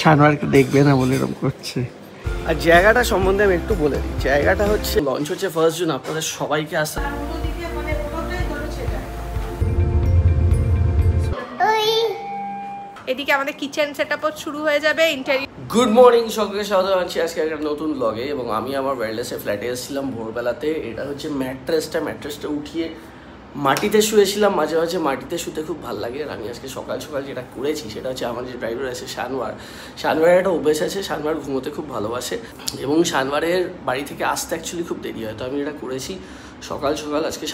শানওয়ারকে দেখবে না বলে এরকম করছে। আর জায়গাটা সম্বন্ধে আমি একটু বলে দিই। জায়গাটা হচ্ছে লঞ্চ হচ্ছে 1 জুন, আপনাদের সবাইকে আসা। এদিকে আমাদের কিচেন সেটআপও শুরু হয়ে যাবে। ইন্টারভিউ। গুড মর্নিং, সকলকে স্বাগত জানাচ্ছি আজকে একটা নতুন ব্লগে। এবং আমি আমার ওয়েলনেসে ফ্ল্যাটে এসেছিলাম ভোরবেলাতে। এটা হচ্ছে ম্যাট্রেসটা উঠিয়ে মাটিতে শুয়েছিলাম। মাঝে মাঝে মাটিতে শুতে খুব ভালো লাগে। আর আমি আজকে সকাল সকাল যেটা করেছি সেটা হচ্ছে, আমার যে ড্রাইভার আছে শানওয়ারের একটা অভ্যেস আছে। শানওয়ার ঘুমোতে খুব ভালোবাসে এবং শানওয়ারের বাড়ি থেকে আসতে অ্যাকচুয়ালি খুব দেরি হয়। তো আমি এটা করেছি সকাল সকাল আজকে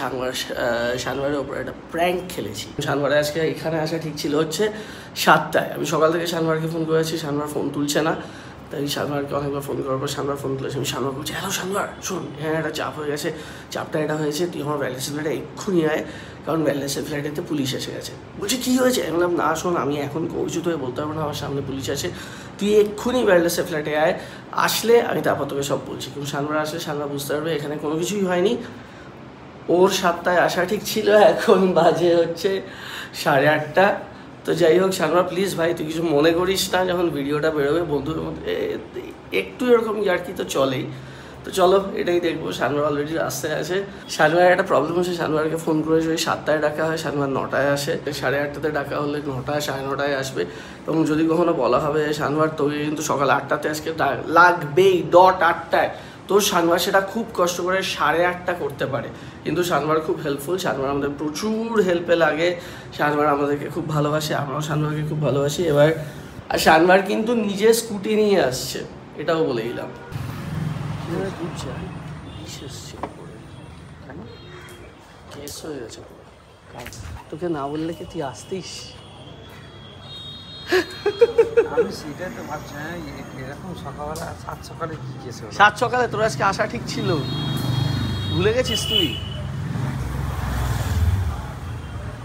শানওয়ারের ওপর একটা প্র্যাঙ্ক খেলেছি। শানওয়ারে আজকে এখানে আসা ঠিক ছিল হচ্ছে 7টায়। আমি সকাল থেকে শানওয়ারকে ফোন করেছি, শানওয়ার ফোন তুলছে না। তাই শানওয়ারকে অনেকবার ফোন করার পর শানওয়ার ফোন তুলেছে। আমি শানওয়ার বলছি, হ্যালো শানওয়ার, শোন, হ্যাঁ একটা চাপ হয়ে গেছে, চাপটা এটা হয়েছে, তুই আমার ওয়েলনেসের ফ্ল্যাটে এক্ষুনি আয়, কারণ ওয়েলনেসের ফ্ল্যাটেতে পুলিশ এসে গেছে। বলছি কী হয়েছে? আমি বললাম, না শোন, আমি এখন কৌচুত হয়ে বলতে পারবো না, আমার সামনে পুলিশ আছে, তুই এক্ষুনি ওয়েলনেসের ফ্ল্যাটে আয়, আসলে আমি তারপর তোকে সব বলছি। কিন্তু শানওয়ার আসলে শানওয়ার বুঝতে পারবে এখানে কোনো কিছুই হয়নি। ওর 7টায় আসা ঠিক ছিল, এখন বাজে হচ্ছে 8:30। তো যাই হোক, শানওয়ার প্লিজ ভাই তুই কিছু মনে করিস না, যখন ভিডিওটা বেরোবে বন্ধুর মধ্যে একটু এরকম ইয়ার্কি তো চলেই। তো চলো এটাই দেখবো। শানওয়ার অলরেডি রাস্তায় আছে। শানওয়ারের একটা প্রবলেম হচ্ছে, শানওয়ারকে ফোন করেছে ওই 7টায় ডাকা হয়, শানওয়ার 9টায় আসে। 8:30টাতে ডাকা হলে 9টা 9:30 আসবে। এবং যদি কখনো বলা হবে শানওয়ার তোকে কিন্তু সকাল 8টাতে আজকে লাগবেই, 8টায়, তো শানওয়ার সেটা খুব কষ্ট করে 8:30 করতে পারে। কিন্তু শানওয়ার খুব হেল্পফুল, শানওয়ার আমাদের প্রচুর হেল্পে লাগে, শানওয়ার আমাদেরকে খুব ভালোবাসে, আমরাও শানওয়ারকে খুব ভালোবাসি। এবার আর শানওয়ার কিন্তু নিজে স্কুটি নিয়ে আসছে, এটাও বলে দিলাম। কেস হয়ে গেছে, তোকে না বললে কি তুই আসতিস? আমি সেটাই তো ভাবছি, এরকম সকালবেলা 7 সকালে কি কেস হলো? 7 সকালে তোর আজকে আসা ঠিক ছিল, ভুলে গেছিস তুই?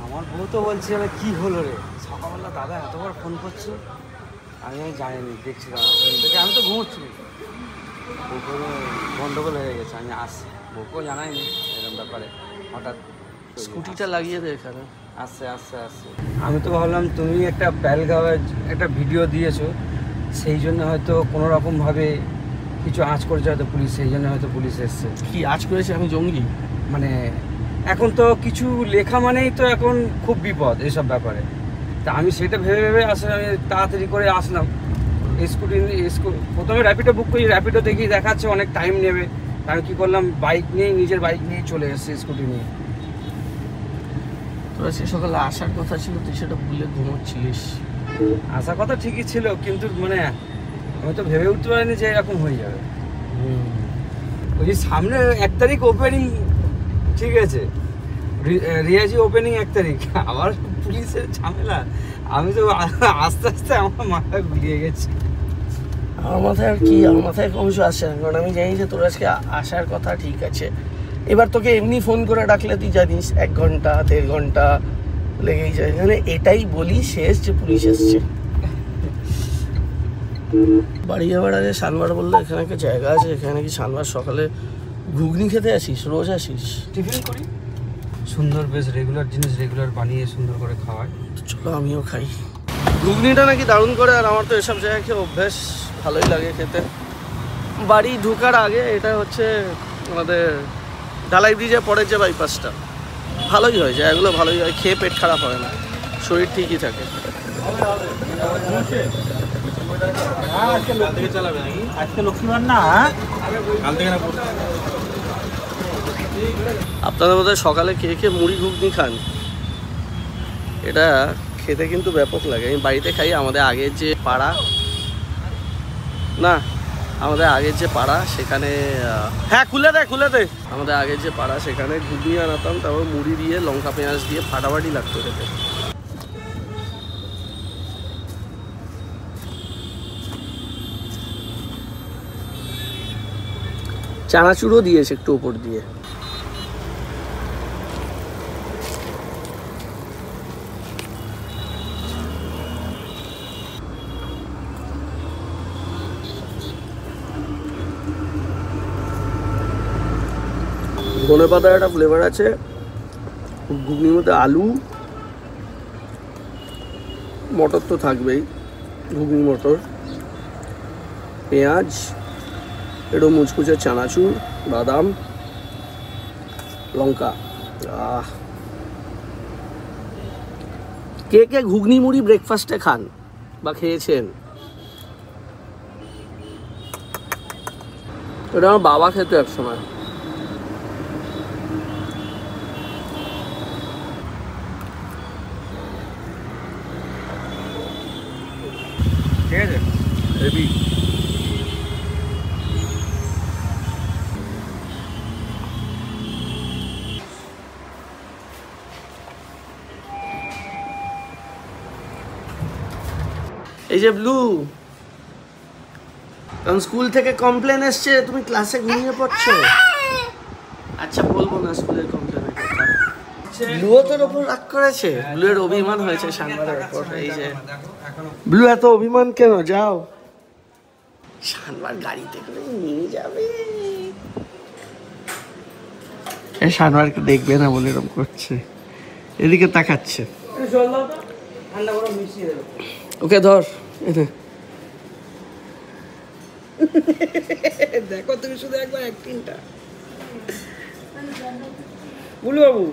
আমার বউ তো বলছে কি হলো রে, সকালবেলা দাদা এতবার ফোন করছো, আমি জানিনি, দেখছিলাম আমি তো ঘুমোচ্ছি, বউকে গন্ডগোল হয়ে গেছে, আমি আসছি, বউকেও জানাইনি এরকম ব্যাপারে, হঠাৎ স্কুটিটা লাগিয়ে দে এখানে। আসছে। আমি তো ভাবলাম তুমি একটা প্যালগাঁওয়ের একটা ভিডিও দিয়েছো, সেই জন্য হয়তো কোনো রকমভাবে কিছু আঁচ করেছে হয়তো পুলিশ, সেই জন্য হয়তো পুলিশ এসছে। কি আজ করেছে? আমি জঙ্গি? মানে এখন তো কিছু লেখা মানেই তো এখন খুব বিপদ এসব ব্যাপারে। তা আমি সেটা ভেবে আসলে আমি তাড়াতাড়ি করে আসলাম। প্রথমে র্যাপিডো বুক করি, র্যাপিডো দেখি দেখাচ্ছে অনেক টাইম নেবে, আমি কী করলাম, নিজের বাইক নিয়ে চলে এসেছি, স্কুটি নিয়ে। তোরা সে সকালে আসার কথা ছিল, তুই সেটা ভুলে ঘুমোচ্ছিলিস। আসার কথা ঠিকই ছিল, কিন্তু মানে আমি তো ভেবে উঠতে পারিনি যে এরকম হয়ে যাবে। ওই যে সামনে 1 তারিখ ওপেনিং, ঠিক আছে, রিয়াজি ওপেনিং 1 তারিখ, আবার পুলিশের ঝামেলা, আমি তো আস্তে আস্তে আমার মাথায় গুলিয়ে গেছি। আমার মাথায় আর কি, আমার মাথায় কোনো কিছু আসছে না, কারণ আমি জানি যে তোর আজকে আসার কথা ঠিক আছে। এবার তোকে এমনি ফোন করে ডাকলে তুই জানিস 1 ঘন্টা 1.5 ঘন্টা লেগেই যায়। এখানে এটাই বলি শেষ যে পুলিশ এসছে। বাড়ি যাওয়ার আগে শানওয়ার বললো এখানে একটা জায়গা আছে, এখানে কি শানওয়ার সকালে ঘুগনি খেতে আসিস? রোজ আসিস? টিফিন করি, সুন্দর বেশ রেগুলার জিনিস রেগুলার বানিয়ে সুন্দর করে খাওয়ায়। চলো আমিও খাই। ঘুগনিটা নাকি দারুণ করে, আর আমার তো এসব জায়গায় খেয়ে অভ্যেস, ভালোই লাগে খেতে। বাড়ি ঢোকার আগে, এটা হচ্ছে আমাদের ঢালাই ব্রিজের পরের যে বাইপাসটা, ভালোই হয়, জায়গাগুলো ভালোই হয়, খেয়ে পেট খারাপ হয় না, শরীর ঠিকই থাকে। আপনাদের বোধহয় সকালে খেয়ে মুড়ি ঘুগনি খান, এটা খেতে কিন্তু ব্যাপক লাগে। আমি বাড়িতে খাই, আমাদের আগের যে পাড়া, না আমাদের আগের যে পাড়া সেখানে, হ্যাঁ খুলে দে, আমাদের আগের যে পাড়া সেখানে ঘুগনি আনাতাম, তারপর মুড়ি দিয়ে লঙ্কা পেঁয়াজ দিয়ে ফাটাফাটি লাগতো খেতে। চানাচুরও দিয়েছে একটু উপর দিয়ে। ধনেপাতার একটা ফ্লেভার আছে, ঘুগনির মধ্যে আলু মটর তো থাকবেই, ঘুগনি মটর, পেঁয়াজ, একটু মুচকুচে চানাচুর, বাদাম, লঙ্কা। কে কে ঘুগনি মুড়ি ব্রেকফাস্টে খান বা খেয়েছেন? এটা আমার বাবা খেত এক সময়। ঠিক আছে, হেভি। এই যে ব্লু, কারণ স্কুল থেকে কমপ্লেন এসছে তুমি ক্লাসে ঘুমিয়ে পড়ছো। আচ্ছা বলবো না স্কুলের কমপ্লেনের কথা। ব্লুও তোর ওপর রাগ করেছে, ব্লুয়ের অভিমান হয়েছে শানবারের ওপর। এই যে ব্লু এত অভিমান কেন? যাও, শানবার গাড়িতে করে নিয়ে যাবে। শানবারকে দেখবে না বলে এরকম করছে, এদিকে তাকাচ্ছে। ওকে ধর, দেখো তুমি শুধু একবার অ্যাক্টিংটা। বুলু বাবু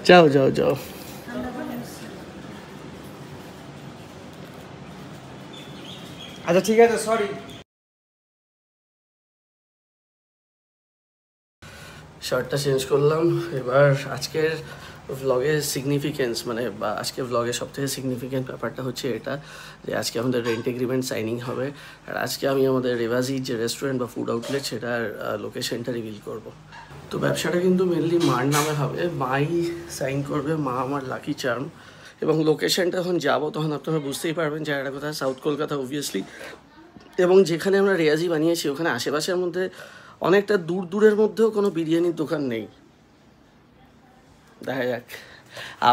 যাও যাও যাও। আচ্ছা ঠিক আছে, সরি। শার্টটা চেঞ্জ করলাম। এবার আজকের ভ্লগের সিগনিফিকেন্স মানে বা আজকের ভ্লগের সবথেকে সিগনিফিকেন্ট ব্যাপারটা হচ্ছে এটা যে আজকে আমাদের রেন্ট এগ্রিমেন্ট সাইনিং হবে। আর আজকে আমি আমাদের রেভাজি যে রেস্টুরেন্ট বা ফুড আউটলেট সেটার লোকেশনটা রিভিল করব। তো ব্যবসাটা কিন্তু মেনলি মার নামে হবে, মাই সাইন করবে, মা আমার লাকি চার্ম। এবং লোকেশনটা যখন যাবো তখন আপনারা বুঝতেই পারবেন জায়গাটা কোথায়, সাউথ কলকাতা অবভিয়াসলি। এবং যেখানে আমরা রেয়াজি বানিয়েছি ওখানে আশেপাশের মধ্যে অনেকটা দূর দূরের মধ্যেও কোনো বিরিয়ানির দোকান নেই। দেখা যাক,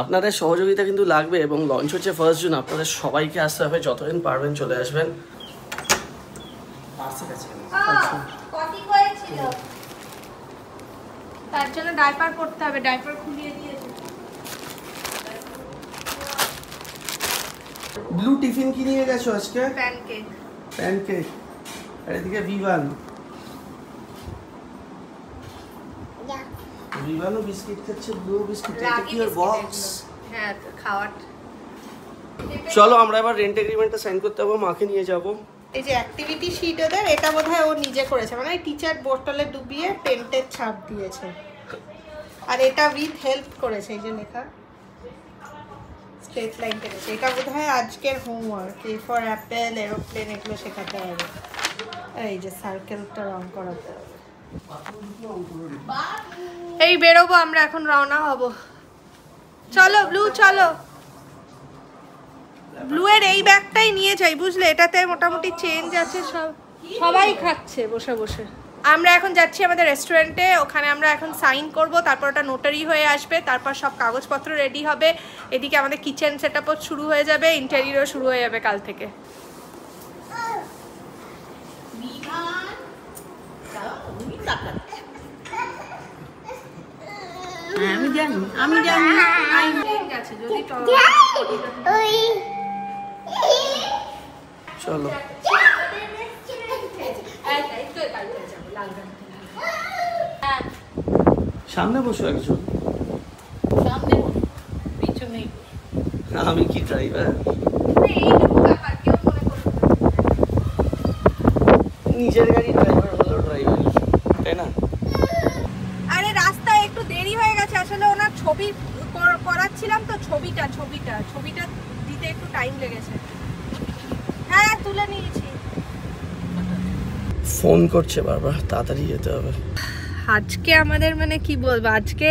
আপনাদের সহযোগিতা কিন্তু লাগবে। এবং লঞ্চ হচ্ছে 1 জুন, আপনাদের সবাইকে আসতে হবে, যতদিন পারবেন চলে আসবেন। তার জন্য ডাইপার পরতে হবে, ডাইপার খুলিয়ে দিয়েছে। ব্লু টিফিন কি নিয়ে গেছো আজকে? প্যানকেক। প্যানকেক। আর এদিকে ভিভান, ভিভানও বিস্কিট খাচ্ছে, ব্লু বিস্কিট। এটা কি ওর বক্স? হ্যাঁ, খাওয়ার। চলো আমরা এবার রেন্ট এগ্রিমেন্টটা সাইন করতে হবে, মাকে নিয়ে যাবো। এই যে অ্যাক্টিভিটি শিট ওদের, এটা বোধহয় ও নিজে করেছে, মানে টিচার বোতলে ডুবিয়ে পেন্টের ছাপ দিয়েছে। আর এটা উইথ হেল্প করেছে, এই যে লেখা স্ট্রেট লাইন করেছে। এটা বোধহয় আজকের homework, A for Apple, aeroplane, এগুলো শেখাতে হবে। আর এই যে সার্কেলটা রং করাতে হবে। এই বেরোবো আমরা, এখন রওনা হব। চলো ব্লু, চলো। ব্লু এর এই ব্যাগটাই নিয়ে যাই, বুঝলে? এটাতে মোটামুটি চেঞ্জ আছে, সবাই খাচ্ছে বসে বসে। আমরা এখন যাচ্ছি আমাদের রেস্টুরেন্টে, ওখানে আমরা এখন সাইন করব, তারপর ওটা নোটারি হয়ে আসবে, তারপর সব কাগজপত্র রেডি হবে। এদিকে আমাদের কিচেন সেটআপও শুরু হয়ে যাবে, ইন্টেরিয়রও শুরু হয়ে যাবে কাল থেকে। আমি জানি, আমি জানি। চলো সামনে বসো একজন। আমি কি ড্রাইভার? নিজের গাড়ি ড্রাইভার হলো ড্রাইভার, তাই না? আরে রাস্তায় একটু দেরি হয়ে গেছে, আসলে ওনার ছবি করাচ্ছিলাম তো, ছবিটা দিতে একটু টাইম লেগেছে। হ্যাঁ, তুলে নিয়েছি। ফোন করছে বারবার, তাড়াতাড়ি যেতে হবে। আজকে আমাদের মানে কি বলবো, আজকে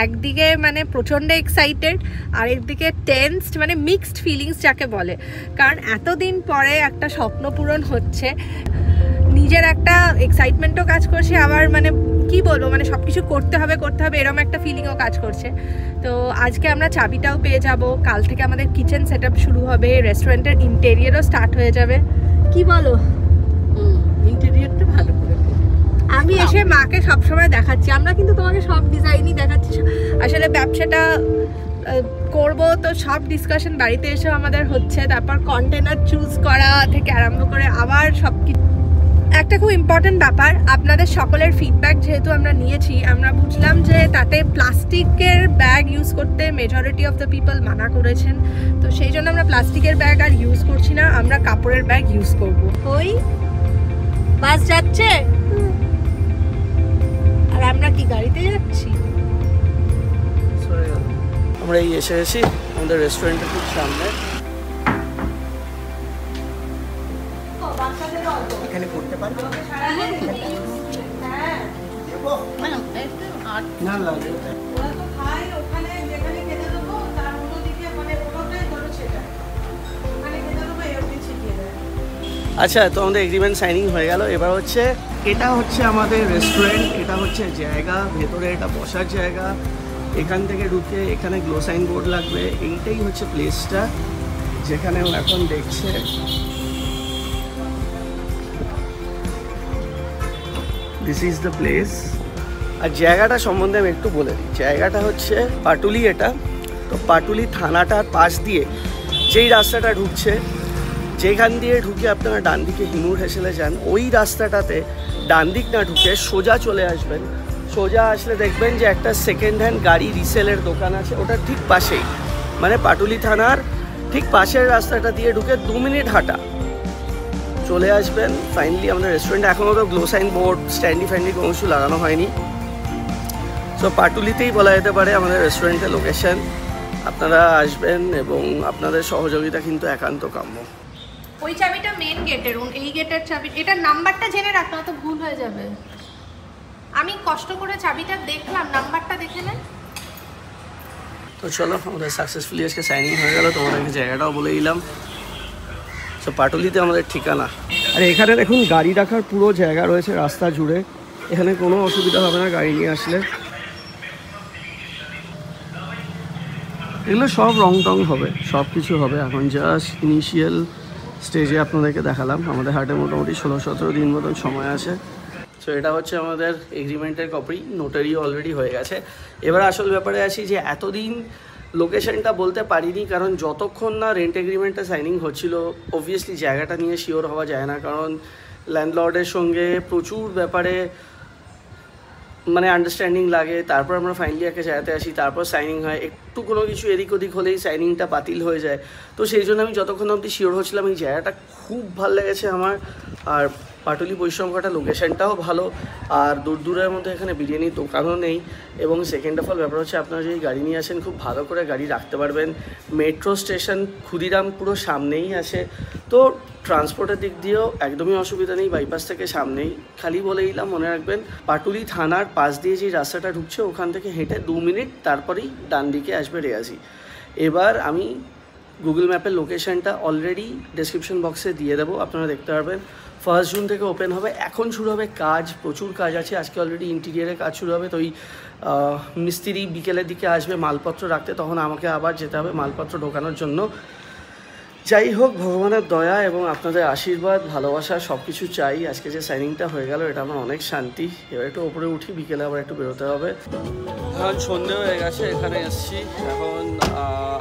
একদিকে মানে প্রচণ্ড এক্সাইটেড, আর একদিকে টেন্সড, মানে মিক্সড ফিলিংস যাকে বলে। কারণ এতদিন পরে একটা স্বপ্ন পূরণ হচ্ছে, নিজের একটা এক্সাইটমেন্টও কাজ করছে, আবার মানে কি বলবো, মানে সব কিছু করতে হবে এরকম একটা ফিলিংও কাজ করছে। তো আজকে আমরা চাবিটাও পেয়ে যাব, কাল থেকে আমাদের কিচেন সেটআপ শুরু হবে, রেস্টুরেন্টের ইন্টেরিয়রও স্টার্ট হয়ে যাবে। কি বলো? ইন্টেরিয়রটা ভালো করে আমি এসে মাকে সবসময় দেখাচ্ছি, আমরা কিন্তু তোমাকে সব ডিজাইনই দেখাচ্ছি। আসলে ব্যবসাটা করব তো সব ডিসকাশন বাড়িতে এসেও আমাদের হচ্ছে, তারপর কন্টেনার চুজ করা থেকে আরম্ভ করে আবার সব কিছু। একটা খুব ইম্পর্টেন্ট ব্যাপার, আপনাদের সকলের ফিডব্যাক যেহেতু আমরা নিয়েছি, আমরা বুঝলাম যে তাতে প্লাস্টিকের ব্যাগ ইউজ করতে মেজরিটি অফ দ্য পিপল মানা করেছেন, তো সেই জন্য আমরা প্লাস্টিকের ব্যাগ আর ইউজ করছি না, আমরা কাপড়ের ব্যাগ ইউজ করব। ওই বাস যাচ্ছে আর আমরা কি গাড়িতে যাচ্ছি? আমরা এই এসে গেছি আমাদের রেস্টুরেন্টের খুব সামনে। এখানে করতে পারবে না লাগে আচ্ছা, তো আমাদের এগ্রিমেন্ট সাইনিং হয়ে গেল। এবার হচ্ছে এটা হচ্ছে আমাদের রেস্টুরেন্ট, এটা হচ্ছে জায়গা, ভেতরে এটা বসার জায়গা, এখান থেকে ঢুকে এখানে গ্লো সাইন বোর্ড লাগবে, এইটাই হচ্ছে প্লেসটা যেখানে ও এখন দেখছে। This is the place. আর জায়গাটা সম্বন্ধে আমি একটু বলে দিই। জায়গাটা হচ্ছে পাটুলি, এটা তো পাটুলি থানাটার পাশ দিয়ে যেই রাস্তাটা ঢুকছে, যেখান দিয়ে ঢুকে আপনারা ডান দিকে হিমুর হেসেলে যান, ওই রাস্তাটাতে ডান দিক না ঢুকে সোজা চলে আসবেন। সোজা আসলে দেখবেন যে একটা সেকেন্ড হ্যান্ড গাড়ি রিসেলের দোকান আছে, ওটা ঠিক পাশেই, মানে পাটুলি থানার ঠিক পাশের রাস্তাটা দিয়ে ঢুকে 2 মিনিট হাঁটা চলে আসবেন। ফাইনালি আমাদের রেস্টুরেন্টে এখনও তো গ্লো সাইন বোর্ড স্ট্যান্ডি ফ্যান্ডি কোনো কিছু লাগানো হয়নি। সো পাটুলিতেই বলা যেতে পারে আমাদের রেস্টুরেন্টের লোকেশন। আপনারা আসবেন এবং আপনাদের সহযোগিতা কিন্তু একান্ত কাম্য। ওই চাবিটা মেন গেটের, এই গেটের চাবি, এটার নাম্বারটা জেনে রাখতে তো ভুল হয়ে যাবে। আমি কষ্ট করে চাবিটা দেখলাম, নাম্বারটা দেখে নেন। তো চলো, আমাদের সাকসেসফুলি আজকে সাইনিং হয়ে গেল, তোমাদেরকে জায়গাটাও বলে দিলাম। তো পাটুলিতে আমাদের ঠিকানা। আর এখানে দেখুন গাড়ি রাখার পুরো জায়গা রয়েছে রাস্তা জুড়ে, এখানে কোনো অসুবিধা হবে না গাড়ি নিয়ে আসলে। এগুলো সব রং টং হবে, সব কিছু হবে। এখন জাস্ট ইনিশিয়াল স্টেজে আপনাদেরকে দেখালাম। আমাদের হাটে মোটামুটি 16-17 দিন মতন সময় আছে। সো এটা হচ্ছে আমাদের এগ্রিমেন্টের কপি, নোটারি অলরেডি হয়ে গেছে। এবার আসল ব্যাপারে আসি যে এতদিন লোকেশনটা বলতে পারিনি, কারণ যতক্ষণ না রেন্ট এগ্রিমেন্টটা সাইনিং হচ্ছিল, অবভিয়াসলি জায়গাটা নিয়ে শিওর হওয়া যায় না, কারণ ল্যান্ডলর্ডের সঙ্গে প্রচুর ব্যাপারে মানে আন্ডারস্ট্যান্ডিং লাগে। তারপর আমরা ফাইনালি একটা জায়গাতে আসি, তারপর সাইনিং হয়। একটু কোনো কিছু এদিক ওদিক হলেই সাইনিংটা বাতিল হয়ে যায়। তো সেই জন্য আমি যতক্ষণ অবধি শিওর হচ্ছিলাম, এই জায়গাটা খুব ভালো লেগেছে আমার। আর পাটুলি পরিশ্রমঘাটা লোকেশনটাও ভালো, আর দূর দূরের মধ্যে এখানে বিরিয়ানির দোকানও নেই। এবং সেকেন্ড অফ অল ব্যাপার হচ্ছে, আপনারা যদি গাড়ি নিয়ে আসেন খুব ভালো করে গাড়ি রাখতে পারবেন। মেট্রো স্টেশন ক্ষুদিরাম পুরো সামনেই আছে, তো ট্রান্সপোর্টের দিক দিয়েও একদমই অসুবিধা নেই, বাইপাস থেকে সামনেই। খালি বলে দিলাম, মনে রাখবেন পাটুলি থানার পাশ দিয়ে যে রাস্তাটা ঢুকছে, ওখান থেকে হেঁটে 2 মিনিট তারপরেই ডান দিকে আসবে রেয়াজি। এবার আমি গুগল ম্যাপের লোকেশনটা অলরেডি ডেসক্রিপশন বক্সে দিয়ে দেবো, আপনারা দেখতে পারবেন। 1 জুন থেকে ওপেন হবে। এখন শুরু হবে কাজ, প্রচুর কাজ আছে। আজকে অলরেডি ইন্টিরিয়ারের কাজ শুরু হবে, তো ওই মিস্ত্রি বিকেলের দিকে আসবে মালপত্র রাখতে, তখন আমাকে আবার যেতে হবে মালপত্র ঢোকানোর জন্য। যাই হোক, ভগবানের দয়া এবং আপনাদের আশীর্বাদ ভালোবাসা সব কিছু চাই। আজকে যে সাইনিংটা হয়ে গেল, এটা আমার অনেক শান্তি। এবার একটু ওপরে উঠি, বিকেলে আবার একটু বেরোতে হবে। এখন সন্ধে হয়ে গেছে, এখানে এসছি। এখন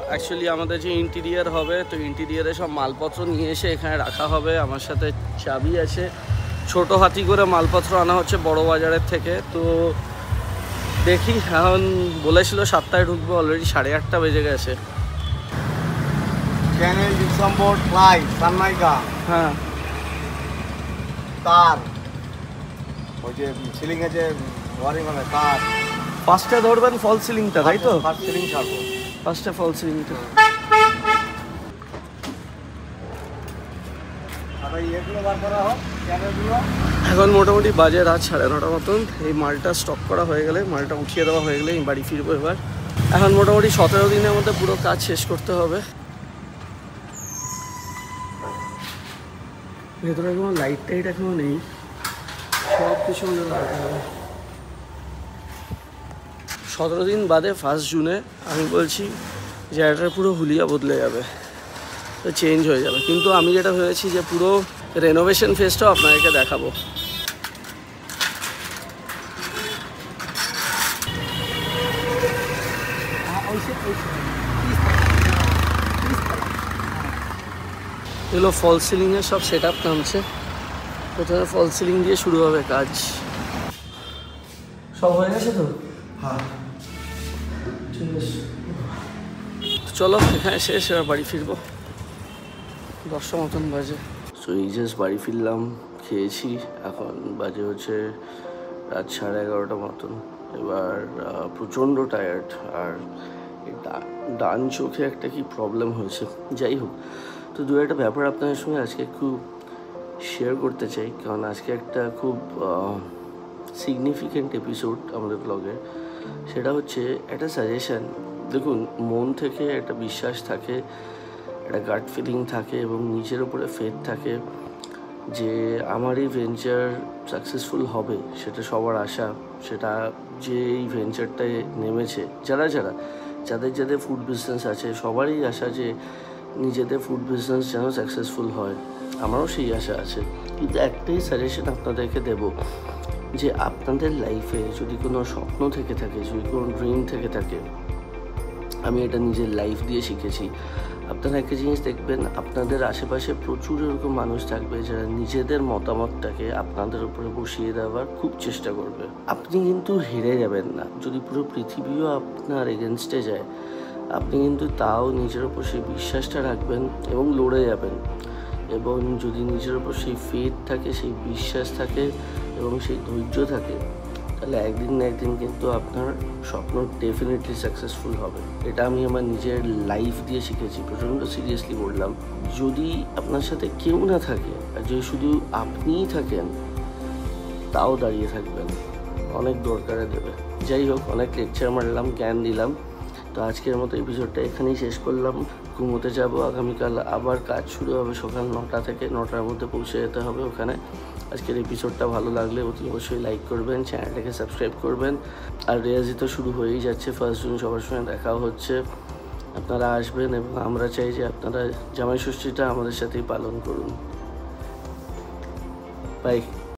অ্যাকচুয়ালি আমাদের যে ইন্টিরিয়ার হবে, তো ইন্টিরিয়ারে সব মালপত্র নিয়ে এসে এখানে রাখা হবে। আমার সাথে চাবি আছে, ছোটো হাতি করে মালপত্র আনা হচ্ছে বড় বাজারের থেকে। তো দেখি, এখন বলেছিল 7টায় ঢুকবো, অলরেডি 8:30 বেজে গেছে। Channel gypsum board, ply, Sunmica, হ্যাঁ, তার, ওই যে সিলিং আছে ওয়ারিং হবে, তার। ফার্স্টে ধরবেন ফল সিলিংটা, তাই তো? ফার্স্ট সিলিং ছাড়বো, ফার্স্টে ফল সিলিংটা। আবার ইয়েগুলো বার করা হোক, চ্যানেলগুলো। এখন মোটামুটি বাজে রাত 9:30 মতন। এই মালটা স্টক করা হয়ে গেলে, মালটা উঠিয়ে দেওয়া হয়ে গেলে আমি বাড়ি ফিরবো। এবার এখন মোটামুটি 17 দিনের মধ্যে পুরো কাজ শেষ করতে হবে। ভেতরে কোনো লাইট টাইট এখনো নেই, সব কিছু লাগাতে হবে। 17 দিন বাদে 1 জুনে আমি বলছি জায়গাটার পুরো হুলিয়া বদলে যাবে, তো চেঞ্জ হয়ে যাবে। কিন্তু আমি যেটা ভেবেছি যে পুরো রেনোভেশন ফেজটাও আপনাদেরকে দেখাবো। এগুলো ফল সিলিংয়ের সব সেট আপ নামছে। প্রথমে ফল সিলিং দিয়ে শুরু হবে কাজ। সব হয়ে গেছে তো? হ্যাঁ ঠিক আছে, চলো এখানে শেষ, এবার বাড়ি ফিরবো। 10টা মতন বাজে। সো এই জাস্ট বাড়ি ফিরলাম, খেয়েছি, এখন বাজে হচ্ছে রাত 11:30 মতন। এবার প্রচণ্ড টায়ার্ড, আর ডান চোখে একটা কি প্রবলেম হয়েছে। যাই হোক, তো দু একটা ব্যাপার আপনাদের সঙ্গে আজকে একটু শেয়ার করতে চাই, কারণ আজকে একটা খুব সিগনিফিক্যান্ট এপিসোড আমাদের ব্লগে। সেটা হচ্ছে একটা সাজেশন। দেখুন, মন থেকে একটা বিশ্বাস থাকে, একটা গাট ফিলিং থাকে এবং নিজের উপরে ফেথ থাকে যে আমার এই ভেঞ্চার সাকসেসফুল হবে, সেটা সবার আশা। সেটা যে এই ভেঞ্চারটায় নেমেছে, যাদের ফুড বিজনেস আছে, সবারই আশা যে নিজেদের ফুড বিজনেস যেন সাকসেসফুল হয়। আমারও সেই আশা আছে। কিন্তু একটাই সাজেশন আপনাদেরকে দেব, যে আপনাদের লাইফে যদি কোনো স্বপ্ন থেকে থাকে, যদি কোনো ড্রিম থেকে থাকে, আমি এটা নিজের লাইফ দিয়ে শিখেছি। আপনারা একটা জিনিস দেখবেন, আপনাদের আশেপাশে প্রচুর এরকম মানুষ থাকবে যারা নিজেদের মতামতটাকে আপনাদের উপরে বসিয়ে দেওয়ার খুব চেষ্টা করবে। আপনি কিন্তু হেরে যাবেন না। যদি পুরো পৃথিবীও আপনার এগেনস্টে যায়, আপনি কিন্তু তাও নিজের উপর সেই বিশ্বাসটা রাখবেন এবং লড়ে যাবেন। এবং যদি নিজের উপর সেই ফেথ থাকে, সেই বিশ্বাস থাকে এবং সেই ধৈর্য থাকে, তাহলে একদিন না একদিন কিন্তু আপনার স্বপ্ন ডেফিনেটলি সাকসেসফুল হবে। এটা আমি আমার নিজের লাইফ দিয়ে শিখেছি, প্রচণ্ড সিরিয়াসলি বললাম। যদি আপনার সাথে কেউ না থাকে, আর যদি শুধু আপনিই থাকেন, তাও দাঁড়িয়ে থাকবেন, অনেক দরকারে দেবে। যাই হোক, অনেক লেকচার মারলাম, জ্ঞান দিলাম। তো আজকের মতো এপিসোডটা এখানেই শেষ করলাম। ঘুমোতে যাব। আগামীকাল আবার কাজ শুরু হবে সকাল 9টা থেকে। 9টার মধ্যে পৌঁছে যেতে হবে ওখানে। আজকের এপিসোডটা ভালো লাগলে অতি অবশ্যই লাইক করবেন, চ্যানেলটাকে সাবস্ক্রাইব করবেন। আর রেয়াজি তো শুরু হয়েই যাচ্ছে, 1 জুন সবার সঙ্গে দেখাও হচ্ছে। আপনারা আসবেন এবং আমরা চাই যে আপনারা জামাই ষষ্ঠীটা আমাদের সাথেই পালন করুন। বাই।